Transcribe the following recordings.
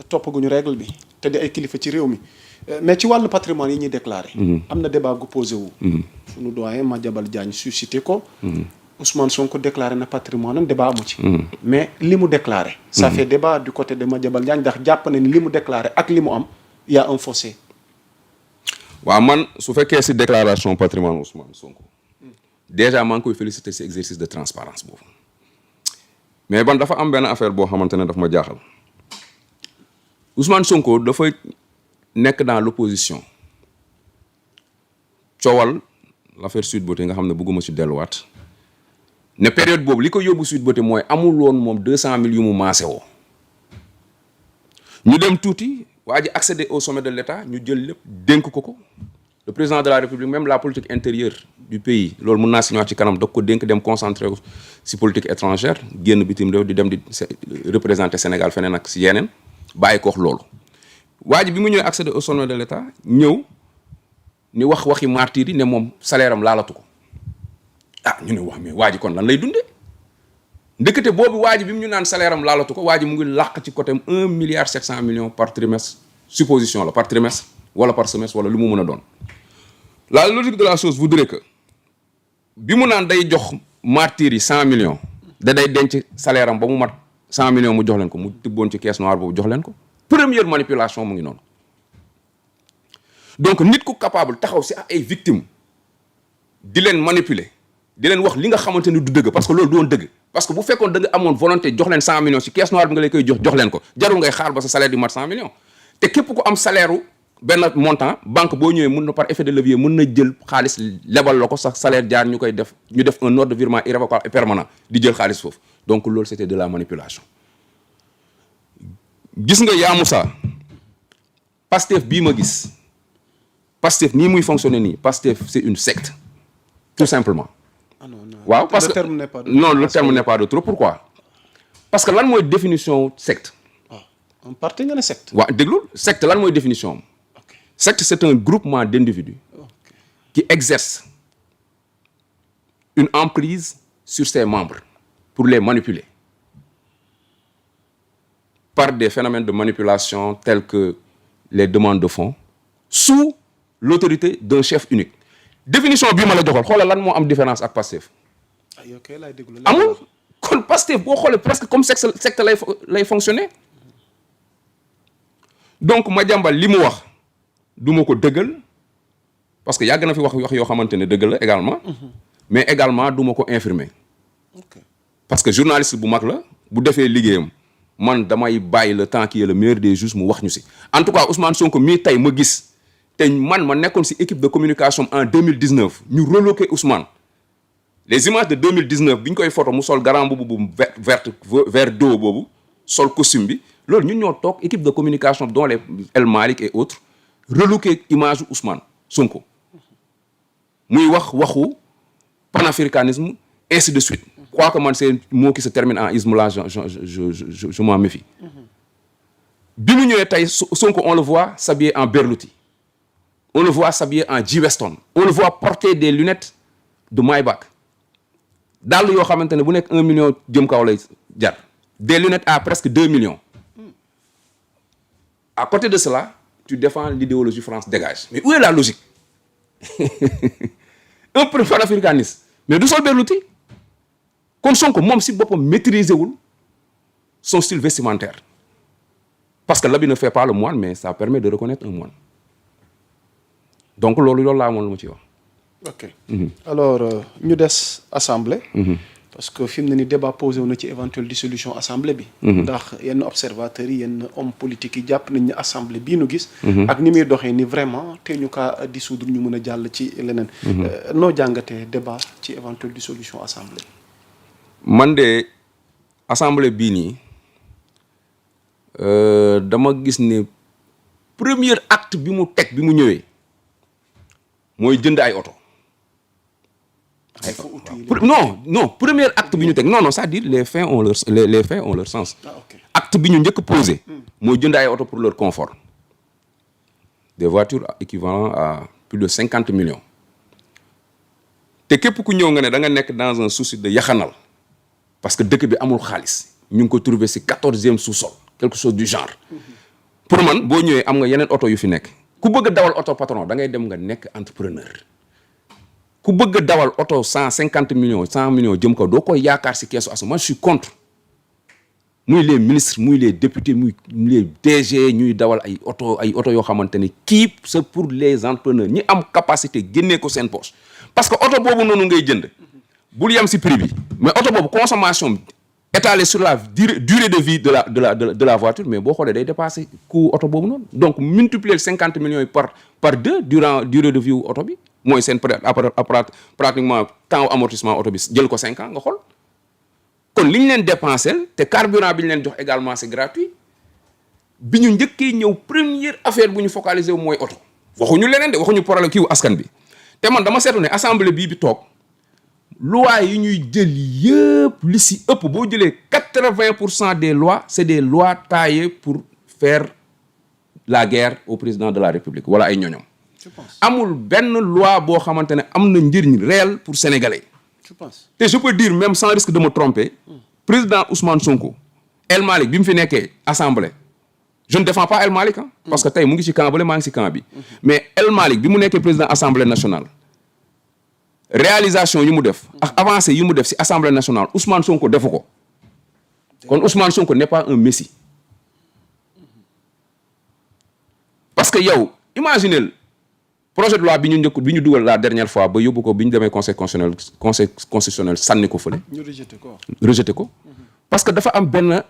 toppaguñu règle bi te di ay kilifa ci réew mi mais ci wàllu patrimoine yi ñuy déclaré. am na débat gu posé wu. sunu doyen Madiambal Diagne suscité ko. Ousmane Sonko déclaré na patrimoine am débat amu ci. mais li mu déclaré. ça fait débat du côté de Madiambal Diagne ndax jàpp na ni li mu déclaré ak li mu am y a un fossé. waaw man su fekkee si déclaration patrimoine Ousmane Sonko déjà maa ngi koy féliciter si exercice de transparence boobu mais ban dafa am benn affaire boo xamante ne daf ma jaaxal Ousmane Sonko dafa nekk dans l'opposition coowal l'affaire Sweet Beauté nga xam ne bëgguma ci delluwaat ne période boobu li ko yóbbu Sweet Beauté mooy amul woon moom 200 000 yu mu maase woo ñu dem tuuti waa ji accéder au sommet de l'État ñu jël lépp dénk ko le président de la République même la politique intérieure du pays loolu mën naa si ñëwaat ci kanam dog ko dénk dem concentré si politique étrangère génn bitim réew di dem di représenter Sénégal feneen ak si yeneen bàyyi ko wax loolu waa ji bi mu ñëwee accéder au sommet de l'État ñëw ni waxi martyr yi ne moom salaire am laalatu ko ñu ne wax mais waa ji kon lan lay dundee ndekete boobu waa ji bi mu ñu naan salaire am laalatu ko waa ji mu ngi làq ci côté 1,7 milliard par trimestre supposition la par trimestre wala par semestre wala lu mu mën a doon la logique de la chose voudrait que bi mu naan day jox martyrs yi 100 millions da day denc salaire am ba mu mat 100 millions mu jox leen ko mu tibboon ci caisse noire boobu jox leen ko première manipulation mu ngi noonu donc nit ku capable taxaw si ay victimes di leen manipuler di leen wax li nga xamante ni du dëgg parce que loolu du woon dëgg parce que bu fekkoon da nga amoon volonté jox leen 100 millions si caisse noire bi nga lay koy jox leen ko jarul ngay xaar ba sa salaire di mat 100 millions te képp ku am salaire u benn montant banque boo ñëwee mun na par effet de levier mun na jël xaalis lebal la ko sax salaire jaar ñu def un ordre de virement irrévocable et permanent di jël xaalis foofu donc loolu c'était de la manipulation gis nga yaa Moussa Pastef bii ma gis Pastef nii muy fonctionner nii Pastef c'est une secte tout simplement waaw parce que le terme n'est pas de trop pourquoi parce que lan mooy définition secte un parti nga ne secte waaw déglu secte lan mooy définition secte c'est un groupement d'individus qui exerce une emprise sur ses membres pour les manipuler par des phénomènes de manipulation tels que les demandes de fonds sous l'autorité d'un chef unique définition bii ma la joxoon xoolal lan moo am différence ak Pastef amul kon Pastef boo xoolee presque comme secte lay fonctionner donc Madiambal li mu wax du ma ko dëggal parce que yàgg na fi wax yoo xamante ne dëggal la également mais également du ma ko infirmer parce que journaliste bu mag la bu defee liggéeyam man damay bàyyi le temps qui est le meilleur des juges mu wax ñu si en tout cas Ousmane Sonko mii tey ma gis te man ma nekkoon si équipe de communication en 2019 ñu reloqué Ousmane les images de 2019 bi ñu koy photo mu sol grand boubou bu vert d'eau boobu sol costume bi loolu ñun ñoo toog équipe de communication dont les El Malick et autres relooké image Ousmane Sonko muy waxu panafricanisme ainsi de suite quoique man c'est un mot qui se termine en isme là je m'en méfie bi mu ñëwee tey Sonko on le voit s'habiller en Berluti on le voit s'habiller en G Weston on le voit porter des lunettes de Maybach dàll yoo xamante ne bu nekk 1 million jëm kaw lay jar des lunettes à presque 2 millions à côté de cela tu défends l'idéologie France dégage mais où est la logique un peu panafricaniste mais du sol Berluti kon Sonko moom si boppam maîtriser wul son style vestimentaire parce que l'habit ne fait pas le moine mais ça permet de reconnaître un moine donc loolu laa amoon lu ma ci wax. ok alors ñu des assemblée. parce que fi mu ne ni débat posé wu na ci éventuelle dissolution assemblée bi. ndax yenn observateurs yi yenn hommes politiques yi jàpp nañ ne assemblée bii nu gis. ak ni muy doxee ni vraiment te ñu kaa dissoudre ñu mën a jàll ci leneen. noo jàngatee débat ci éventuelle dissolution assemblée. man de assemblée bii nii dama gis ne premier acte bi mu teg bi mu ñëwee mooy jënd ay oto. non premier acte bi ñu teg non c'est-à-dire les faits ont leur sens. acte bi ñu njëkk posé mooy jënd ay oto pour leur confort des voitures équivalent à plus de 50 millions te képp ku ñëw nga ne da nga nekk dans un souci de yaxanal parce que dëkk bi amul xaalis ñu ngi ko trouvé ci 14e sous-sol quelque chose du genre pour man boo ñëwee am nga yeneen oto yu fi nekk ku bëgg a dawal oto patron da ngay dem nga nekk entrepreneur ku bëgg a dawal oto 150 millions 100 millions jëm kaw doo koy yaakaar si keesu asu man je suis contre muy les ministres muy les députés muy les DG ñuy dawal ay oto yoo xamante ne kii c'est pour les entrepreneurs ñi am capacité génnee ko seen poche parce que oto boobu noonu ngay jënd bul yem si prix bi mais oto boobu consommation étalée sur la durée de vie de la voiture mais boo xoolee day dépasser coût oto boobu noonu donc multiplier 50 millions yi par deux durant durée de vie wu oto bi mooy seen pratiquement temps amortissement oto bi jël ko 5 ans nga xool kon li ñu leen dépensé te carburant bi ñu leen jox également c'est gratuit bi ñu njëkkee ñëw première affaire bu ñu focaliser wu mooy oto waxuñu leneen de waxuñu problème kii wu askan bi te man dama seetu ne assemblée bii bi toog loi yi ñuy jël yëpp li si ëpp boo jëlee 80% des lois c'est des lois taillées pour faire la guerre au président de la République wala ay ñoñom amul benn loi boo xamante ne am na njëriñ réel pour sénégalais je pense te je peux dire même sans risque de me tromper président Ousmane Sonko El Malick bi mu fi nekkee assemblée je ne défends pas El Malick parce que tey mu ngi ci camp bale maa ngi ci camp bi mais El Malick bi mu nekkee président assemblée nationale réalisation yi mu def ak avancée yi mu def ci assemblée nationale Ousmane Sonko defu ko kon Ousmane Sonko n'est pas un messie parce que yow imaginez projet de loi bi ñu dugal la dernière fois ba yóbbu ko bi ñu demee conseil constitutionnel sànni ko fële. ñu rejeté ko. parce que dafa am benn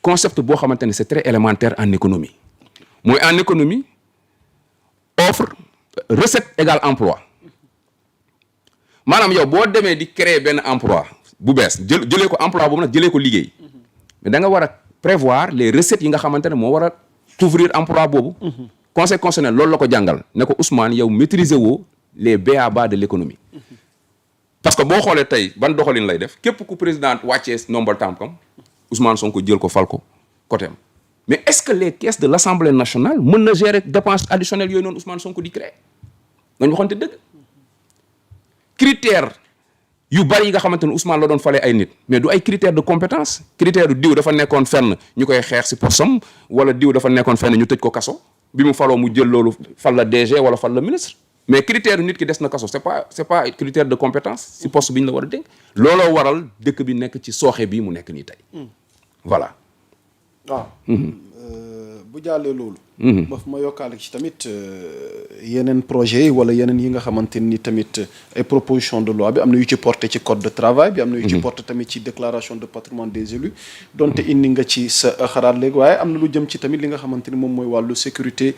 concept boo xamante ne c'est très élémentaire en économie mooy en économie offre recette égale emploi maanaam yow boo demee di créer benn emploi bu bees jëlee ko emploi boobu nag jëlee ko liggéey mais da nga war a prévoir les recettes yi nga xamante ne moo war a couvrir emploi boobu. conseil constitutionnel loolu la ko jàngal ne ko Ousmane yow maîtriser woo les b.a.-ba de l'économie parce que boo xoolee tey ban doxalin lay def képp ku président wàccee nombal tànkam Ousmane Sonko jël ko fal ko côté am mais est-ce que les caisses de l'Assemblée nationale mën na gérer dépenses additionnelles yooyu noonu Ousmane Sonko di créer nañu waxante dëgg critères yu bari yi nga xamante ne Ousmane la doon falee ay nit mais du ay critères de compétence critère diw dafa nekkoon fenn ñu koy xeex ci postam wala diw dafa nekkoon fenn ñu tëj ko kaso bi mu faloo mu jël loolu fal la DG wala fal la ministre mais critère nit ki des na kaso c'est pas critère de compétence ci poste bi ñu la war a dénk looloo waral dëkk bi nekk ci sooxe bii mu nekk nii tey voilà waaw bu jàllee loolu ma yokkaale ci tamit yeneen projet yi wala yeneen yi nga xamante ni tamit ay proposition de loi bi am na yu ci porté ci code de travail bi am na yu ci porté tamit ci déclaration de patrimoine des élus donte indi nga ci sa xalaat léegi waaye am na lu jëm ci tamit li nga xamante ni moom mooy wàllu sécurité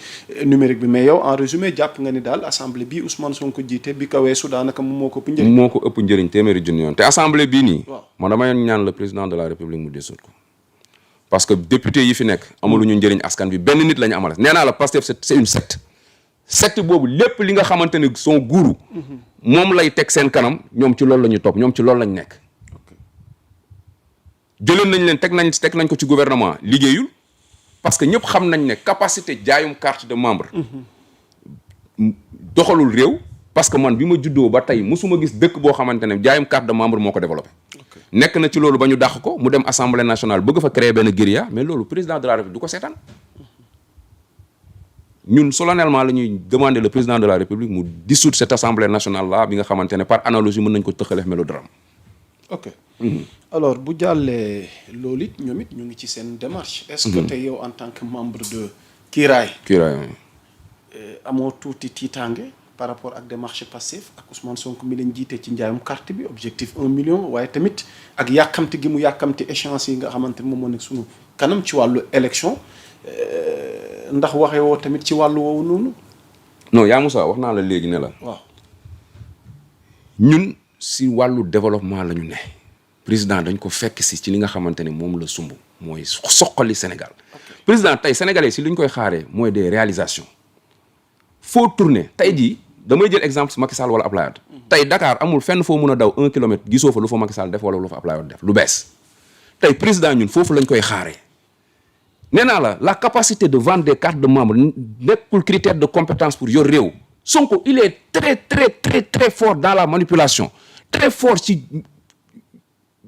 numérique bi mais yow en résumé jàpp nga ni daal assemblée bi Ousmane Sonko jiite bi ka weesu daanaka moom moo ko ëpp njëriñ. moo ko ëpp njëriñ téeméeri junni yoon te assemblée bii nii man damay ñaan le président de la république mu dissoudre ko parce que député yi fi nekk amaluñu njëriñ askan bi benn nit la ñu amal nee naa la Pastef c'est une secte boobu lépp li nga xamante ne son guru moom lay teg seen kanam ñoom ci loolu la ñu topp ñoom ci loolu lañ nekk jëloon nañ leen teg nañ ko ci gouvernement liggéeyul parce que ñëpp xam nañ ne capacité jaayum carte de membre doxalul réew parce que man bi ma juddoo ba tey mosuma gis dëkk boo xamante ne jaayum carte de membre moo ko développé nekk na ci loolu ba ñu dàq ko mu dem assemblée nationale bëgg fa créer benn guérilla mais loolu président de la république du ko seetaan ñun solennellement la ñuy demander le président de la république mu dissoudre cette assemblée nationale là bi nga xamante ne par analogie mën nañ ko tëxaleef mélodrame. ok alors bu jàllee loolu it ñoom it ñu ngi ci seen démarche. est-ce que tey yow en tant que membre de Kiiraay. amoo tuuti tiitaange par rapport ak démarche Pastef ak Ousmane Sonko mi leen jiite ci njaayum carte bi objectif 1 million waaye tamit ak yàkkamti gi mu yàkkamti échéance yi nga xamante ne moom moo nekk sunu kanam ci wàllu élection ndax waxee woo tamit ci wàllu woowu noonu. non yaa Moussa wax naa la léegi ne la. waaw ñun si wàllu développement la ñu ne. président dañ ko fekk si ci li nga xamante ne moom la sumb mooy soqali Sénégal. président tey sénégalais si li ñu koy xaaree mooy des réalisations. foo tourner tey jii damay jël exemple Macky Sall wala Abdoulaye Wade tey Dakar amul fenn foo mën a daw 1 kilomètre gisoo fa lu fa Macky Sall def wala lu fa Abdoulaye Wade def lu bees tey président ñun foofu lañ koy xaaree nee naa la capacité de vendre des cartes de membre nekkul critère de compétence pour yor réew Sonko il est très très très très fort dans la manipulation très fort ci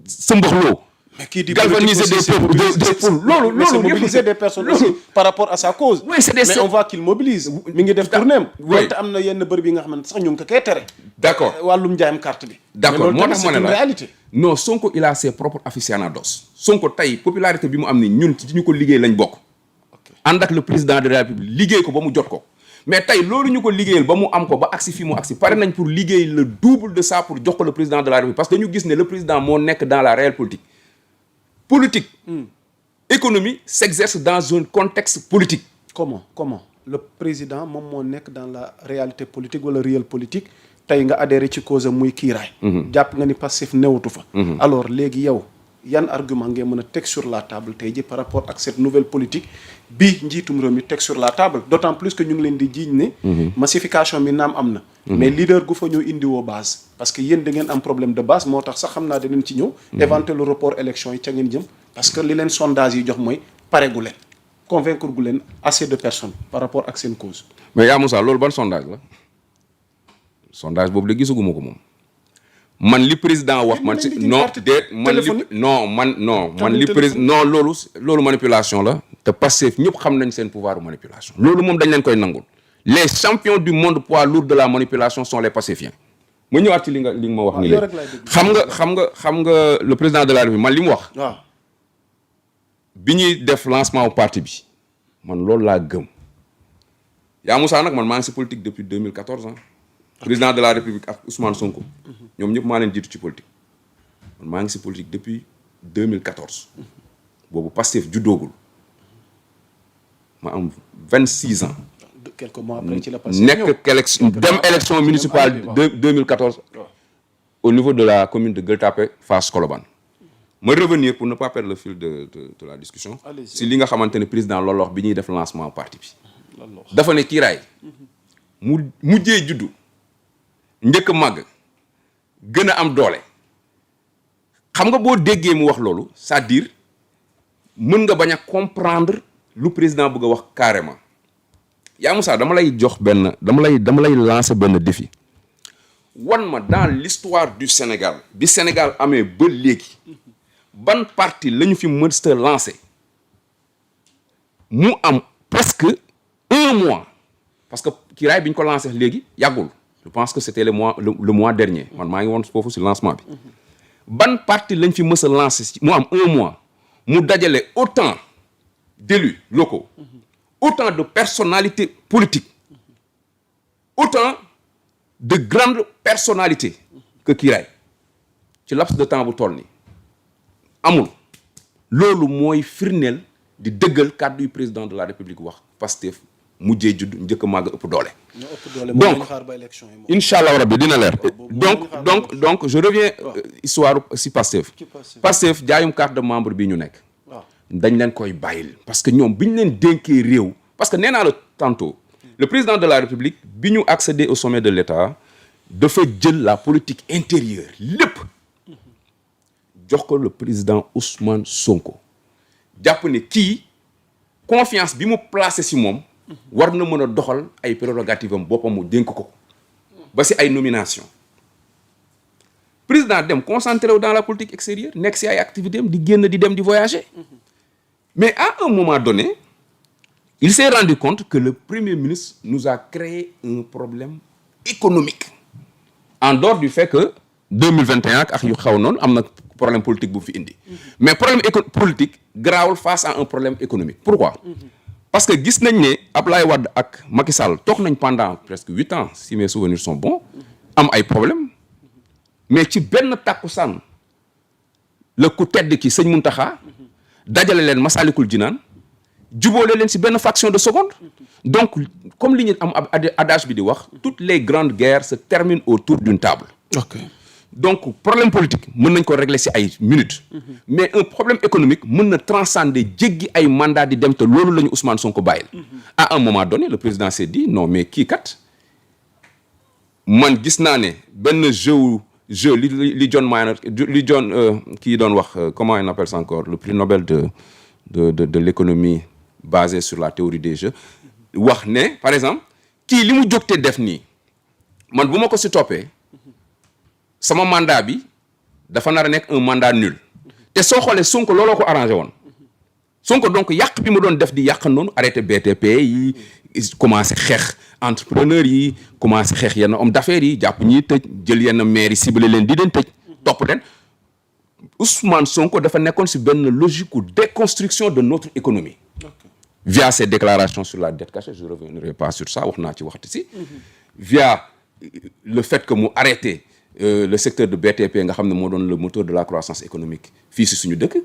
sa mboxloo Mais qui dit galvaniser des peuples, des foules. C'est mobiliser des personnes aussi par rapport à sa cause. Oui, c'est des... Mais on voit qu'il mobilise. mi ngi def tournéem. Oui. te am na yenn bërëb yi nga xamante sax ñu ngi ko koy tere. D'accord. wàllum njaayam carte bi. D'accord. moo tax ma ne la réalité. Non, Sonko il a ses propres aficionados. Sonko tey popularité bi mu am ni ñun ci ñu ko liggéey lañ bokk. ànd ak le président de la République liggéey ko ba mu jot ko. mais tey loolu ñu ko liggéeyal ba mu am ko ba agsi fii mu agsi pare nañ pour liggéey le double de ça pour jox ko le président de la République parce que dañu gis ne le président moo nekk dans la réelle politique. Économie s'exerce dans un contexte politique. Comment le président moom moo nekk dans la réalité politique wala réelle politique tey nga adhéré ci cause muy kiiraay. jàpp nga ni Pastef newatu fa. alors léegi yow yan argument ngeen mën a teg sur la table tey ji par rapport ak cette nouvelle politique bi njiitum réew mi teg sur la table d'autant plus que ñu ngi leen di jiiñ ne. massification bi naam am na. mais leader gu fa ñëw indiwoo base. parce que yéen da ngeen am problème de base moo tax sax xam naa danañ ci ñëw. éventuel report élection yi ca ngeen jëm. parce que li leen sondage yi jox mooy pare gu leen convaincre gu leen assez de personnes par rapport ak seen cause. mais yaa Moussa loolu ban sondage la sondage boobu de gisaguma ko moom man li président wax man si non déet man li man li président non loolu manipulation la te Pastef ñëpp xam nañ seen pouvoir de manipulation loolu moom dañ leen koy nangul les champions du monde poids lourd de la manipulation sont les Pastefiens ma ñëwaat ci li nga ma wax nii xam nga le président de la République man li mu wax waaw bi ñuy def lancement au parti bi man loolu laa gëm yaa Moussa nag man maa ngi si politique depuis 2014 ans président de la République ak Ousmane Sonko ñoom ñëpp maa leen jiitu ci politique man maa ngi si politique depuis 2014 boobu Pastef juddoogul ma am 26 ans. quelques mois après ci la Pastef nekk élection municipale 2014 au niveau de la commune de Gueule Tapée Fass Colobane. ma revenir pour ne pas perdre le fil de la discussion. si li nga xamante ne président loolu wax bi ñuy def lancement parti bi. dafa ne kiiraay mu mujjee juddu njëkk a màgg gën a am doole xam nga boo déggee mu wax loolu c'est-à-dire mën nga bañ a comprendre lu président bëgg a wax carrément yaa Moussa dama lay lancer benn défi wan ma dans l'histoire du Sénégal bi Sénégal amee ba léegi ban parti la ñu fi mës a lancé mu am presque 1 mois parce que kiiraay bi ñu ko lancé léegi yàggul je pense que c'était le mois dernier man maa ngi woon foofu si lancement bi ban parti lañ fi mës a lancé mu am 1 mois mu dajale autant d'élus locaux autant de personnalités politiques autant de grandes personnalités que kiiraay ci laps de temps bu toll nii amul loolu mooy firndeel di dëggal kàddu yu président de la République wax Pastef mujjee judd njëkk a màgg ëpp doole. donc incha allah rabbi dina leer. donc je reviens histoire si Pastef. Pastef jaayum carte de membre bi ñu nekk. dañ leen koy bàyyil parce que ñoom bi ñu leen dénkee réew. parce que nee naa la tantôt le président de la République bi ñu accéder au sommet de l'État dafa jël la politique intérieure lépp. jox ko le président Ousmane Sonko jàpp ne kii confiance bi mu placé si moom war na mën a doxal ay prérogatives am boppam mu dénk ko ba si ay nomination président dem concentré wu dans la politique extérieure nekk si ay activités am di génn di dem di voyager mais à un moment donné il s'est rendu compte que le premier ministre nous a créé un problème économique en dehors du fait que 2021 ak yu xaw noonu am na problème politique bu fi indi mais problème politique garaawul face à un problème économique pourquoi parce que gis nañ ne Ablaye Wade ak Macky Sall toog nañ pendant presque 8 ans si mes souvenirs sont bons am ay problème mais ci benn tàkkusaan la ku tedd ki sëñ Mountakha dajale leen Massalikul Jinaan jubóole leen si benn fraction de seconde donc comme li ñu am adage bi di wax toutes les grandes guerres se terminent autour d'une table. ok donc problème politique mën nañ ko régler si ay minutes. mais un problème économique mën na transcender jéggi ay mandat di dem te loolu la ñu Ousmane Sonko bàyyil. à un moment donné le président s'est dit non mais kii kat man gis naa ne benn jeu li John Maynard li John kii doon wax comment on appelle ça encore le prix Nobel de l'économie basé sur la théorie des jeux wax ne par exemple kii li mu jógte def nii man bu ma ko si toppee sama mandat bi dafa nar a nekk un mandat nul te soo xoolee Sonko looloo ko arrangé woon Sonko donc yàq bi mu doon def di yàq noonu arrêté BTP yi commencé xeex entrepreneur yi commencé xeex yenn homme d'affaires yi jàpp ñiy tëj jël yenn maires yi ciblé leen di leen tëj topp leen Ousmane Sonko dafa nekkoon si benn logique de déconstruction de notre économie via ses déclarations sur la dette cachée je reviendrai pas sur ça wax naa ci waxtu si via le fait que mu arrêté le secteur de BTP nga xam ne moo doon le moteur de la croissance économique fii si suñu dëkk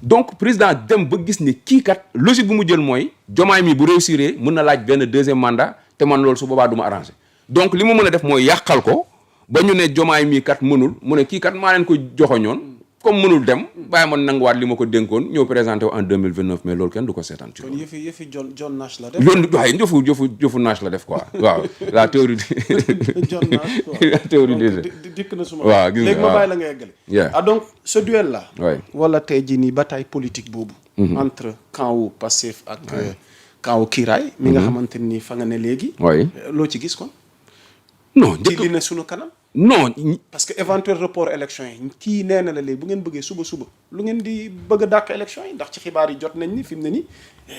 donc président dem ba gis ne kii kat logique bu mu jël mooy Diomaye mi bu réussir mën na laaj benn deuxième mandat te man loolu su boobaa du ma arrangé donc li mu mën a def mooy yàqal ko ba ñu ne Diomaye mi kat mënul mu ne kii kat maa leen ko joxoñoon comme mënul dem bàyyi ma nanguwaat li ma ko dénkoon ñëw présenté wu en 2029 mais loolu kenn du ko seetaan ci kon yëfi John Nash la def. loolu waaye jëfu Nash la def quoi waaw la théorie John Nash quoi la théorie des dikk na suma waaw gis nga léegi ma bàyyi la nga eggale donc ce duel là wala tey jii nii bataille politique boobu entre camp wu Pastef ak camp wu Kiraay mi nga xamante ni fa nga ne léegi loo ci gis kon non ci li ne sunu kanam non parce que éventuel report élection yi kii nee na la léegi bu ngeen bëggee suba lu ngeen di bëgg a dàq élection yi ndax ci xibaar yi jot nañ ni fi mu ne nii